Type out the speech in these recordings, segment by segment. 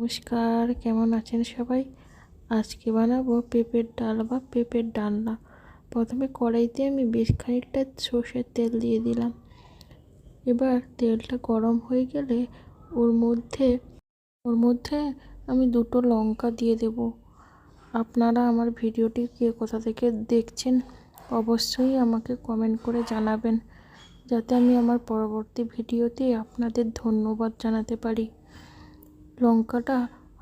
নমস্কার, কেমন আছেন সবাই? আজকে বানাবো পেঁপের ডাল বা পেঁপের ডালনা। প্রথমে কড়াইতে আমি বেশ খানিকটা সর্ষের তেল দিয়ে দিলাম। এবার তেলটা গরম হয়ে গেলে ওর মধ্যে আমি 2টো লঙ্কা দিয়ে দেব। আপনারা আমার ভিডিওটি কে কোথা থেকে দেখছেন অবশ্যই আমাকে কমেন্ট করে জানাবেন, যাতে আমি আমার পরবর্তী ভিডিওতে আপনাদের ধন্যবাদ জানাতে পারি। লঙ্কাটা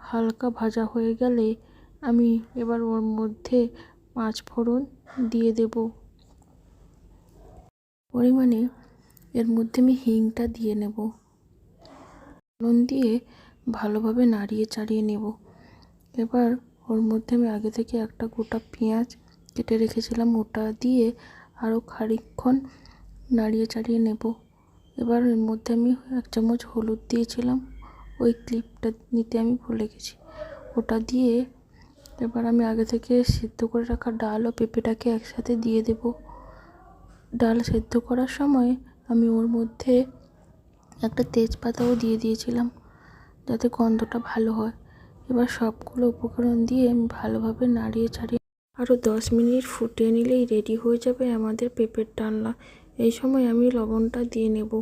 হালকা ভাজা হয়ে গেলে আমি এবার ওর মধ্যে 5 ফোড়ন দিয়ে দেব। পরিমাণে এর মধ্যে আমি হিংটা দিয়ে নেব। ফোড়ন দিয়ে ভালোভাবে নাড়িয়ে চাড়িয়ে নেব। এবার ওর মধ্যে আমি আগে থেকে একটা গোটা পেঁয়াজ কেটে রেখেছিলাম, ওটা দিয়ে আরও খানিকক্ষণ নাড়িয়ে চাড়িয়ে নেব। এবার এর মধ্যে আমি 1 চামচ হলুদ দিয়েছিলাম, ওই ক্লিপটা নিতে আমি ভুলে গেছি। ওটা দিয়ে এবার আমি আগে থেকে সিদ্ধ করে রাখা ডাল ও পেঁপেটাকে একসাথে দিয়ে দেব। ডাল সেদ্ধ করার সময় আমি ওর মধ্যে একটা তেজপাতাও দিয়ে দিয়েছিলাম, যাতে গন্ধটা ভালো হয়। এবার সবগুলো উপকরণ দিয়ে আমি ভালোভাবে নাড়িয়ে চাড়িয়ে আরও 10 মিনিট ফুটিয়ে নিলেই রেডি হয়ে যাবে আমাদের পেঁপের ডালনা। এই সময় আমি লবণটা দিয়ে নেব।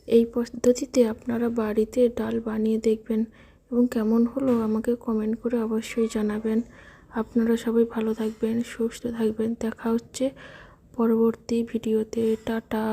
এই পদ্ধতিতে আপনারা বাড়িতে ডাল বানিয়ে দেখবেন এবং কেমন হলো আমাকে কমেন্ট করে অবশ্যই জানাবেন। আপনারা সবাই ভালো থাকবেন, সুস্থ থাকবেন। দেখা হচ্ছে পরবর্তী ভিডিওতে। টাটা।